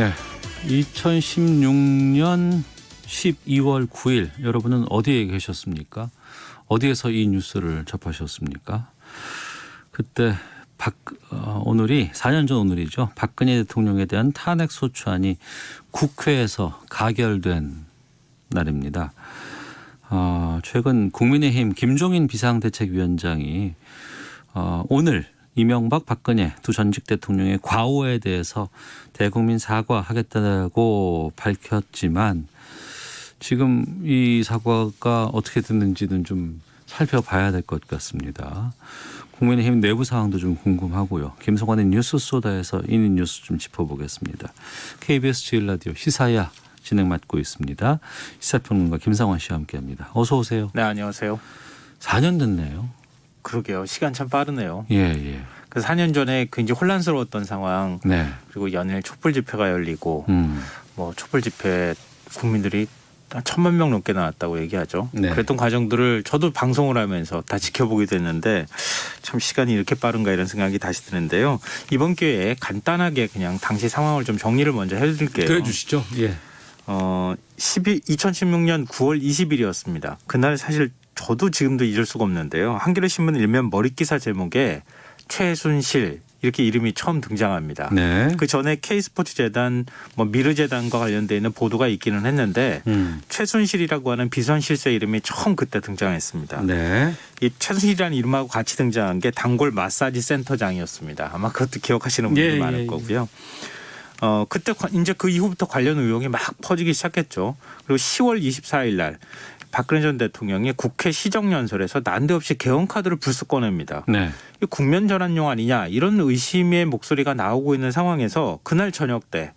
네, 2016년 12월 9일 여러분은 어디에 계셨습니까? 어디에서 이 뉴스를 접하셨습니까? 그때 오늘이 4년 전 오늘이죠. 박근혜 대통령에 대한 탄핵 소추안이 국회에서 가결된 날입니다. 최근 국민의힘 김종인 비상대책위원장이 오늘 이명박 박근혜 두 전직 대통령의 과오에 대해서 대국민 사과하겠다고 밝혔지만 지금 이 사과가 어떻게 됐는지는 좀 살펴봐야 될 것 같습니다. 국민의힘 내부 상황도 좀 궁금하고요. 김성환의 뉴스 소다에서 이 뉴스 좀 짚어보겠습니다. KBS 제1라디오 시사야 진행 맡고 있습니다. 시사평론가 김상환 씨와 함께합니다. 어서 오세요. 네, 안녕하세요. 4년 됐네요. 그러게요. 시간 참 빠르네요. 예. 그 4년 전에 굉장히 혼란스러웠던 상황, 네. 그리고 연일 촛불 집회가 열리고, 뭐 촛불 집회 국민들이 한 1,000만 명 넘게 나왔다고 얘기하죠. 네. 그랬던 과정들을 저도 방송을 하면서 다 지켜보게 됐는데 참 시간이 이렇게 빠른가 이런 생각이 다시 드는데요. 이번 기회에 간단하게 그냥 당시 상황을 좀 정리를 먼저 해드릴게요. 그래 주시죠. 예. 2016년 9월 20일이었습니다. 그날 사실 저도 지금도 잊을 수가 없는데요. 한겨레 신문 일면 머릿 기사 제목에 최순실 이렇게 이름이 처음 등장합니다. 네. 그 전에 K스포츠재단, 미르재단과 관련돼 있는 보도가 있기는 했는데 최순실이라고 하는 비선실세 이름이 처음 그때 등장했습니다. 네. 이 최순실이라는 이름하고 같이 등장한 게 단골 마사지 센터장이었습니다. 아마 그것도 기억하시는 분들이 많을 거고요. 그때 이제 그 이후부터 관련 의혹이 막 퍼지기 시작했죠. 그리고 10월 24일 날 박근혜 전 대통령이 국회 시정연설에서 난데없이 개헌카드를 불쑥 꺼냅니다. 네. 국면 전환용 아니냐 이런 의심의 목소리가 나오고 있는 상황에서 그날 저녁 때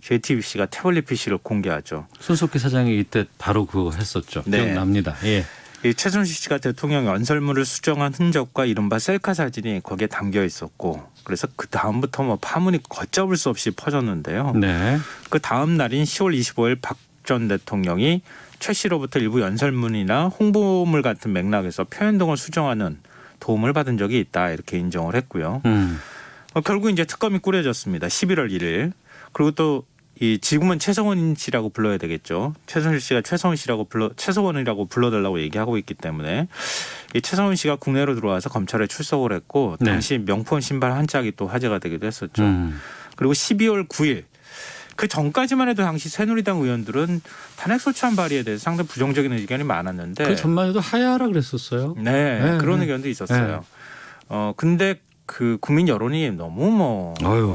JTBC가 태블릿 PC를 공개하죠. 손석희 사장이 이때 바로 그거 했었죠. 네. 기억납니다. 예. 이 최순실 씨가 대통령 연설문을 수정한 흔적과 이른바 셀카 사진이 거기에 담겨 있었고 그래서 그 다음부터 파문이 걷잡을 수 없이 퍼졌는데요. 네. 그 다음 날인 10월 25일 박 전 대통령이 최 씨로부터 일부 연설문이나 홍보물 같은 맥락에서 표현 등을 수정하는 도움을 받은 적이 있다 이렇게 인정을 했고요. 결국 이제 특검이 꾸려졌습니다. 11월 1일. 그리고 또 이 지금은 최성원 씨라고 불러야 되겠죠. 최순실 씨가 최성원이라고 불러달라고 얘기하고 있기 때문에 이 최성원 씨가 국내로 들어와서 검찰에 출석을 했고 당시 명품 신발 한 짝이 또 화제가 되기도 했었죠. 그리고 12월 9일 그 전까지만 해도 당시 새누리당 의원들은 탄핵소추안 발의에 대해서 상당히 부정적인 의견이 많았는데 그 전만 해도 하야라 그랬었어요. 네, 그런 의견도 있었어요. 근데 그 국민 여론이 너무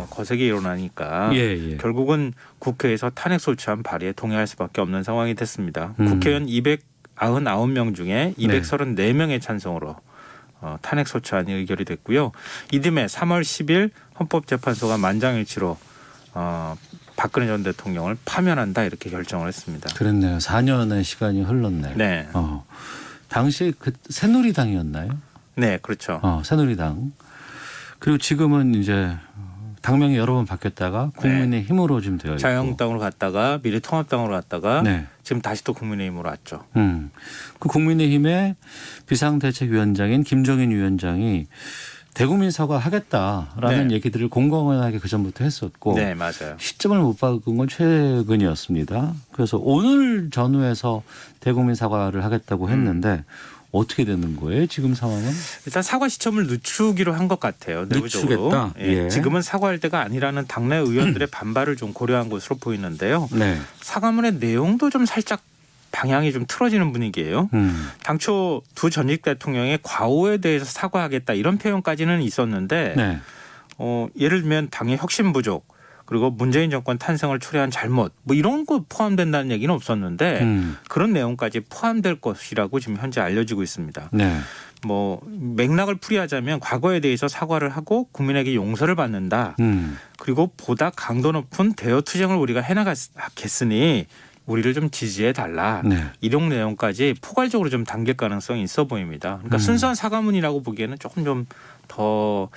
거세게 일어나니까 결국은 국회에서 탄핵소추안 발의에 동의할 수밖에 없는 상황이 됐습니다. 국회의원 299명 중에 234명의 찬성으로 탄핵소추안이 의결이 됐고요. 이듬해 3월 10일 헌법재판소가 만장일치로 박근혜 전 대통령을 파면한다 이렇게 결정을 했습니다. 그랬네요. 4년의 시간이 흘렀네요. 네. 당시 그 새누리당이었나요? 네, 그렇죠. 새누리당. 그리고 지금은 이제 당명이 여러 번 바뀌었다가 국민의힘으로 지금 되어 있고. 자유한국당으로 갔다가 미래통합당으로 갔다가 지금 다시 또 국민의힘으로 왔죠. 그 국민의힘의 비상대책위원장인 김종인 위원장이 대국민 사과하겠다라는 얘기들을 공공연하게 그전부터 했었고 네, 맞아요. 시점을 못 박은 건 최근이었습니다. 그래서 오늘 전후에서 대국민 사과를 하겠다고 했는데 어떻게 되는 거예요? 지금 상황은? 일단 사과 시점을 늦추기로 한 것 같아요. 내부적으로. 늦추겠다. 예. 지금은 사과할 때가 아니라는 당내 의원들의 반발을 좀 고려한 것으로 보이는데요. 네. 사과문의 내용도 좀 살짝 방향이 좀 틀어지는 분위기예요. 당초 두 전직 대통령의 과오에 대해서 사과하겠다 이런 표현까지는 있었는데 예를 들면 당의 혁신 부족 그리고 문재인 정권 탄생을 초래한 잘못 이런 거 포함된다는 얘기는 없었는데 그런 내용까지 포함될 것이라고 지금 현재 알려지고 있습니다. 맥락을 풀이하자면 과거에 대해서 사과를 하고 국민에게 용서를 받는다. 그리고 보다 강도 높은 대여 투쟁을 우리가 해나가겠으니 우리를 좀 지지해 달라. 이런 내용까지 포괄적으로 좀 담길 가능성이 있어 보입니다. 그러니까 순수한 사과문이라고 보기에는 조금 좀 더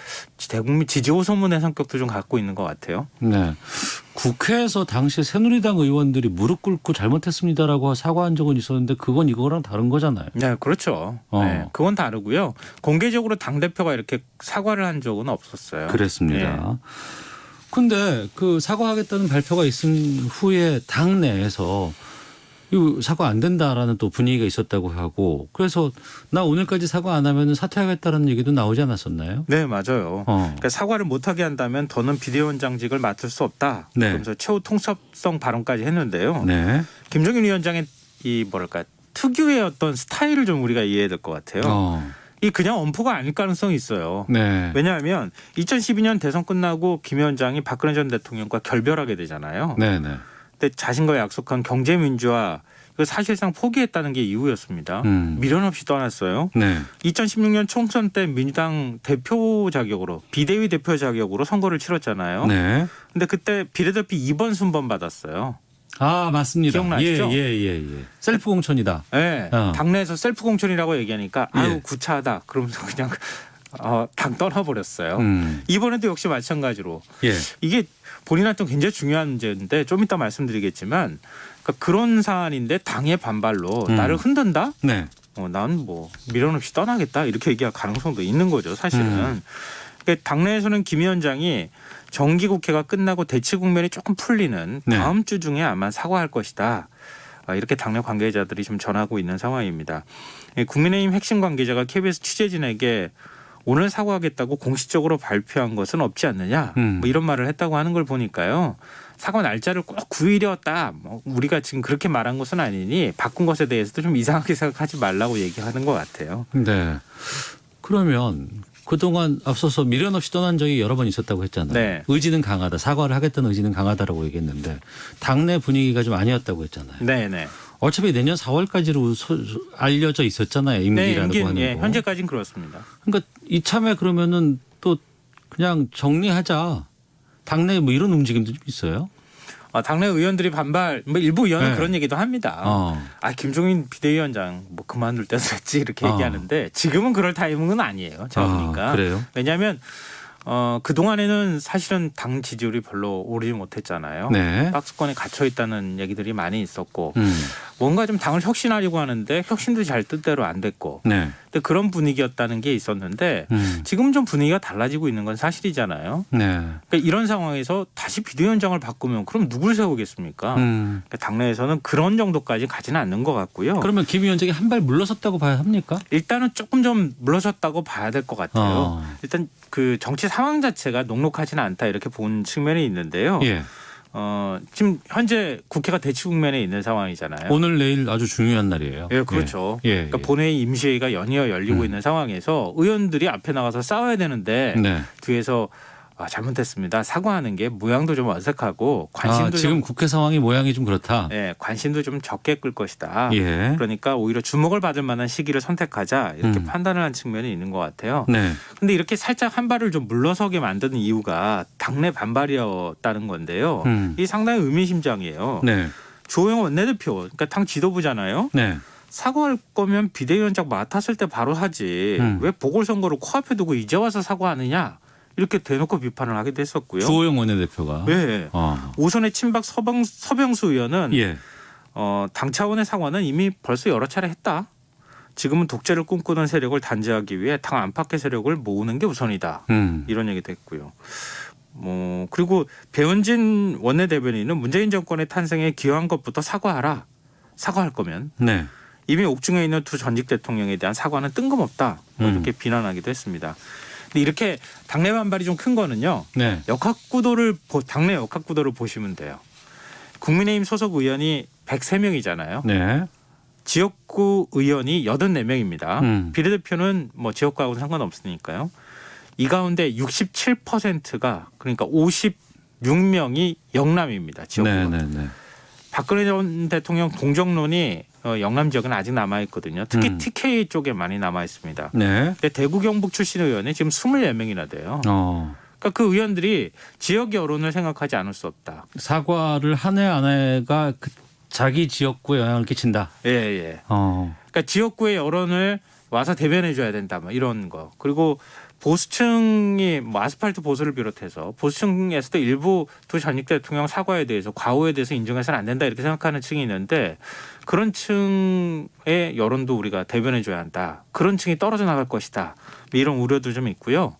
대국민 지지 호소문의 성격도 좀 갖고 있는 것 같아요. 네. 국회에서 당시 새누리당 의원들이 무릎 꿇고 잘못했습니다라고 사과한 적은 있었는데 그건 이거랑 다른 거잖아요. 네, 그렇죠. 네, 그건 다르고요. 공개적으로 당대표가 이렇게 사과를 한 적은 없었어요. 그랬습니다. 근데 그 사과하겠다는 발표가 있은 후에 당 내에서 이거 사과 안 된다라는 또 분위기가 있었다고 하고 그래서 나 오늘까지 사과 안 하면 사퇴하겠다라는 얘기도 나오지 않았었나요? 네, 맞아요. 그러니까 사과를 못하게 한다면 더는 비대위원장직을 맡을 수 없다. 네. 그러면서 최후 통첩성 발언까지 했는데요. 네. 김종인 위원장의 이 뭐랄까 특유의 어떤 스타일을 좀 우리가 이해해야 될 것 같아요. 이 그냥 엄포가 아닐 가능성이 있어요. 네. 왜냐하면 2012년 대선 끝나고 김 위원장이 박근혜 전 대통령과 결별하게 되잖아요. 네, 네. 그때 자신과 약속한 경제민주화 이거 사실상 포기했다는 게 이유였습니다. 미련 없이 떠났어요. 네. 2016년 총선 때 민주당 대표 자격으로 비대위 대표 자격으로 선거를 치렀잖아요. 네. 근데 그때 비례대표 2번 순번 받았어요. 아, 맞습니다. 기억나시죠? 예. 셀프 공천이다. 네. 당내에서 셀프 공천이라고 얘기하니까 예. 아유 구차하다. 그러면서 그냥 당 떠나버렸어요. 이번에도 역시 마찬가지로 예. 이게 본인한테는 굉장히 중요한 문제인데 좀 이따 말씀드리겠지만 그러니까 그런 사안인데 당의 반발로 나를 흔든다? 네. 난 뭐 미련 없이 떠나겠다 이렇게 얘기할 가능성도 있는 거죠 사실은. 그러니까 당내에서는 김 위원장이 정기국회가 끝나고 대치 국면이 조금 풀리는 네. 다음 주 중에 아마 사과할 것이다. 이렇게 당내 관계자들이 좀 전하고 있는 상황입니다. 국민의힘 핵심 관계자가 KBS 취재진에게 오늘 사과하겠다고 공식적으로 발표한 것은 없지 않느냐 뭐 이런 말을 했다고 하는 걸 보니까요. 사과 날짜를 꼭 9일이었다. 뭐 우리가 지금 그렇게 말한 것은 아니니 바꾼 것에 대해서도 좀 이상하게 생각하지 말라고 얘기하는 것 같아요. 네. 그러면 그동안 앞서서 미련 없이 떠난 적이 여러 번 있었다고 했잖아요. 네. 의지는 강하다. 사과를 하겠다는 의지는 강하다라고 얘기했는데 당내 분위기가 좀 아니었다고 했잖아요. 네네. 어차피 내년 4월까지로 알려져 있었잖아요. 임기라고 네, 하는 거. 현재까지는 그렇습니다. 그러니까 이참에 그러면은 또 그냥 정리하자. 당내 뭐 이런 움직임도 좀 있어요. 당내 의원들이 반발, 뭐 일부 의원은 네. 그런 얘기도 합니다. 김종인 비대위원장 뭐 그만둘 때도 됐지 이렇게 얘기하는데 지금은 그럴 타이밍은 아니에요. 제가 보니까. 그래요? 왜냐하면 그동안에는 사실은 당 지지율이 별로 오르지 못했잖아요. 네. 박스권에 갇혀 있다는 얘기들이 많이 있었고 뭔가 좀 당을 혁신하려고 하는데 혁신도 잘 뜻대로 안 됐고 네. 근데 그런 분위기였다는 게 있었는데 지금 좀 분위기가 달라지고 있는 건 사실이잖아요. 네. 그러니까 이런 상황에서 다시 비대위원장을 바꾸면 그럼 누굴 세우겠습니까? 그러니까 당내에서는 그런 정도까지 가지는 않는 것 같고요. 그러면 김 위원장이 한 발 물러섰다고 봐야 합니까? 일단은 조금 좀 물러섰다고 봐야 될 것 같아요. 일단 그 정치 상황 자체가 녹록하지는 않다 이렇게 본 측면이 있는데요. 예. 지금 현재 국회가 대치 국면에 있는 상황이잖아요. 오늘 내일 아주 중요한 날이에요. 예, 그렇죠. 예. 그러니까 본회의 임시회의가 연이어 열리고 있는 상황에서 의원들이 앞에 나가서 싸워야 되는데 네. 뒤에서 잘못했습니다. 사과하는 게 모양도 좀 어색하고 관심도 지금 국회 상황이 모양이 좀 그렇다. 네, 관심도 좀 적게 끌 것이다. 예. 그러니까 오히려 주목을 받을 만한 시기를 선택하자 이렇게 판단을 한 측면이 있는 것 같아요. 네. 근데 이렇게 살짝 한 발을 좀 물러서게 만드는 이유가 당내 반발이었다는 건데요. 이 상당히 의미심장이에요. 네. 주호영 원내대표, 그러니까 당 지도부잖아요. 네. 사과할 거면 비대위원장 맡았을 때 바로 하지. 왜 보궐선거를 코앞에 두고 이제 와서 사과하느냐. 이렇게 대놓고 비판을 하기도 했었고요. 주호영 원내대표가. 네. 오선의 친박 서병수 의원은 예. 당 차원의 사과는 이미 벌써 여러 차례 했다. 지금은 독재를 꿈꾸는 세력을 단죄하기 위해 당 안팎의 세력을 모으는 게 우선이다. 이런 얘기도 했고요. 그리고 배현진 원내대변인은 문재인 정권의 탄생에 기여한 것부터 사과하라. 사과할 거면. 네. 이미 옥중에 있는 두 전직 대통령에 대한 사과는 뜬금없다. 이렇게 비난하기도 했습니다. 근데 이렇게 당내 반발이 좀 큰 거는요. 네. 당내 역학구도를 보시면 돼요. 국민의힘 소속 의원이 103명이잖아요. 네. 지역구 의원이 84명입니다. 비례대표는 뭐 지역구하고는 상관없으니까요. 이 가운데 67%가 그러니까 56명이 영남입니다. 지역구가. 네. 박근혜 전 대통령 동정론이 영남 지역은 아직 남아 있거든요. 특히 TK 쪽에 많이 남아 있습니다. 네. 근데 대구 경북 출신 의원이 지금 24명이나 돼요. 그러니까 그 의원들이 지역 여론을 생각하지 않을 수 없다. 사과를 한 해 안 해가 자기 지역구에 영향을 끼친다. 예. 그러니까 지역구의 여론을 와서 대변해 줘야 된다. 뭐 이런 거. 그리고 보수층이 뭐 아스팔트 보수를 비롯해서 보수층에서도 일부 두 전직 대통령 사과에 대해서 과오에 대해서 인정해서는 안 된다 이렇게 생각하는 층이 있는데 그런 층의 여론도 우리가 대변해 줘야 한다. 그런 층이 떨어져 나갈 것이다. 이런 우려도 좀 있고요.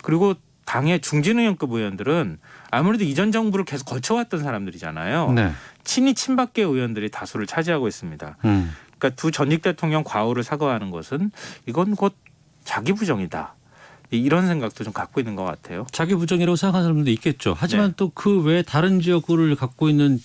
그리고 당의 중진 의원급 의원들은 아무래도 이전 정부를 계속 거쳐왔던 사람들이잖아요. 네. 친이 친박계 의원들이 다수를 차지하고 있습니다. 그러니까 두 전직 대통령 과오를 사과하는 것은 이건 곧 자기 부정이다. 이런 생각도 좀 갖고 있는 것 같아요. 자기 부정이라고 생각하는 사람들도 있겠죠. 하지만 네. 또 그 외에 다른 지역구를 갖고 있는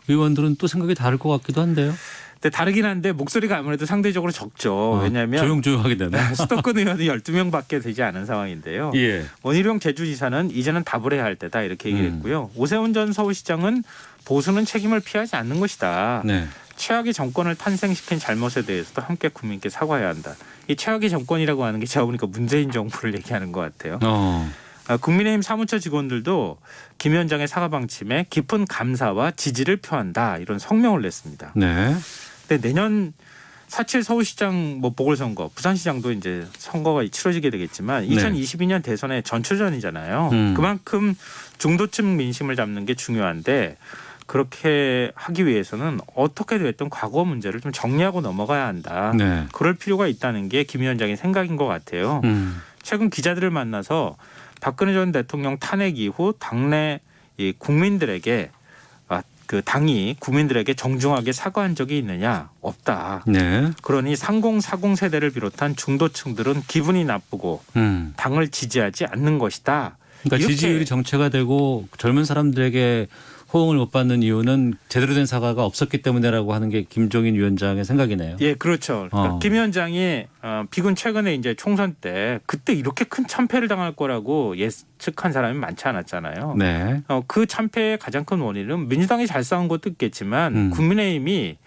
의원들은 또 생각이 다를 것 같기도 한데요. 근데 다르긴 한데 목소리가 아무래도 상대적으로 적죠. 왜냐하면 조용조용하게 되네. 수도권 의원이 12명밖에 되지 않은 상황인데요. 예. 원희룡 제주지사는 이제는 답을 해야 할 때다 이렇게 얘기를 했고요. 오세훈 전 서울시장은 보수는 책임을 피하지 않는 것이다. 네. 최악의 정권을 탄생시킨 잘못에 대해서도 함께 국민께 사과해야 한다. 이 최악의 정권이라고 하는 게 제가 보니까 문재인 정부를 얘기하는 것 같아요. 국민의힘 사무처 직원들도 김 위원장의 사과 방침에 깊은 감사와 지지를 표한다 이런 성명을 냈습니다. 네. 근데 내년 4.7 서울시장 보궐선거, 부산시장도 이제 선거가 치러지게 되겠지만 2022년 대선의 전초전이잖아요. 그만큼 중도층 민심을 잡는 게 중요한데 그렇게 하기 위해서는 어떻게 됐든 과거 문제를 좀 정리하고 넘어가야 한다. 네. 그럴 필요가 있다는 게 김 위원장의 생각인 것 같아요. 최근 기자들을 만나서 박근혜 전 대통령 탄핵 이후 당내 이 국민들에게 그 당이 국민들에게 정중하게 사과한 적이 있느냐? 없다. 네. 그러니 30, 40 세대를 비롯한 중도층들은 기분이 나쁘고 당을 지지하지 않는 것이다. 그러니까 지지율이 정체가 되고 젊은 사람들에게 호응을 못 받는 이유는 제대로 된 사과가 없었기 때문에라고 하는 게 김종인 위원장의 생각이네요. 예, 그렇죠. 그러니까 김 위원장이 비군 최근에 이제 총선 때 그때 이렇게 큰 참패를 당할 거라고 예측한 사람이 많지 않았잖아요. 네. 그 참패의 가장 큰 원인은 민주당이 잘 싸운 것도 있겠지만 국민의힘이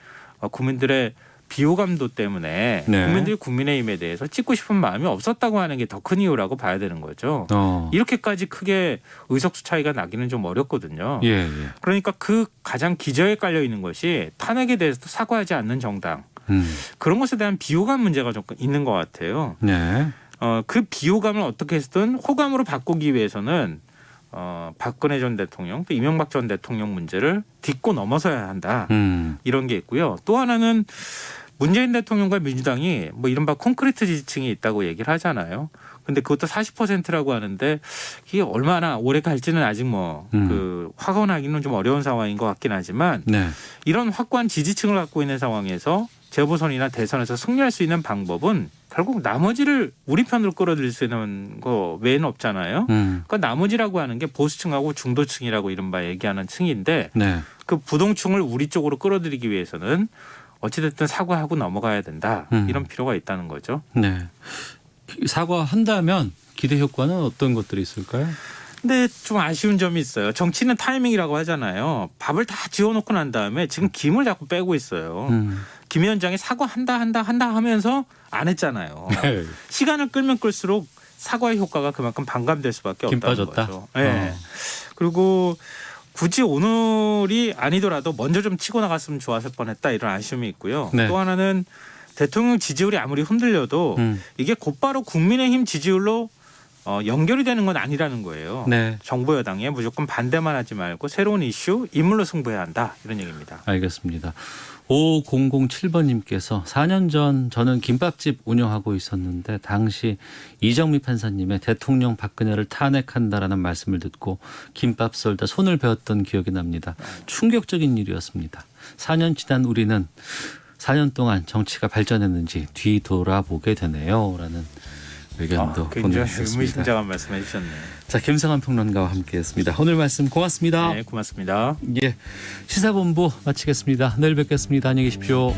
국민들의 비호감도 때문에 네. 국민들이 국민의힘에 대해서 찍고 싶은 마음이 없었다고 하는 게 더 큰 이유라고 봐야 되는 거죠. 이렇게까지 크게 의석수 차이가 나기는 좀 어렵거든요. 예, 예. 그러니까 그 가장 기저에 깔려 있는 것이 탄핵에 대해서도 사과하지 않는 정당. 그런 것에 대한 비호감 문제가 좀 있는 것 같아요. 네. 그 비호감을 어떻게 해서든 호감으로 바꾸기 위해서는 박근혜 전 대통령 또 이명박 전 대통령 문제를 딛고 넘어서야 한다. 이런 게 있고요. 또 하나는 문재인 대통령과 민주당이 이른바 콘크리트 지지층이 있다고 얘기를 하잖아요. 근데 그것도 40%라고 하는데 이게 얼마나 오래 갈지는 아직 그 확언하기는 좀 어려운 상황인 것 같긴 하지만 네. 이런 확고한 지지층을 갖고 있는 상황에서 재보선이나 대선에서 승리할 수 있는 방법은 결국 나머지를 우리 편으로 끌어들일 수 있는 거 외에는 없잖아요. 그러니까 나머지라고 하는 게 보수층하고 중도층이라고 이른바 얘기하는 층인데 네. 그 부동층을 우리 쪽으로 끌어들이기 위해서는 어찌됐든 사과하고 넘어가야 된다. 이런 필요가 있다는 거죠. 네. 사과한다면 기대 효과는 어떤 것들이 있을까요? 근데 좀 아쉬운 점이 있어요. 정치는 타이밍이라고 하잖아요. 밥을 다 지어놓고 난 다음에 지금 김을 자꾸 빼고 있어요. 김 위원장이 사과한다 하면서 안 했잖아요. 네. 시간을 끌면 끌수록 사과의 효과가 그만큼 반감될 수밖에 김 없다는 빠졌다? 거죠. 네. 그리고 굳이 오늘이 아니더라도 먼저 좀 치고 나갔으면 좋았을 뻔했다 이런 아쉬움이 있고요. 네. 또 하나는 대통령 지지율이 아무리 흔들려도 이게 곧바로 국민의힘 지지율로 연결이 되는 건 아니라는 거예요. 네. 정부 여당에 무조건 반대만 하지 말고 새로운 이슈, 인물로 승부해야 한다 이런 얘기입니다. 알겠습니다. 5007번님께서 4년 전 저는 김밥집 운영하고 있었는데 당시 이정미 판사님의 대통령 박근혜를 탄핵한다라는 말씀을 듣고 김밥 썰다 손을 베었던 기억이 납니다. 충격적인 일이었습니다. 4년 지난 우리는 4년 동안 정치가 발전했는지 뒤돌아보게 되네요. 라는 의견도 굉장히 보내주셨습니다. 의미심장한 말씀해 주셨네요. 자, 김성환 평론가와 함께했습니다. 오늘 말씀 고맙습니다. 네, 고맙습니다. 예, 시사본부 마치겠습니다. 내일 뵙겠습니다. 안녕히 계십시오.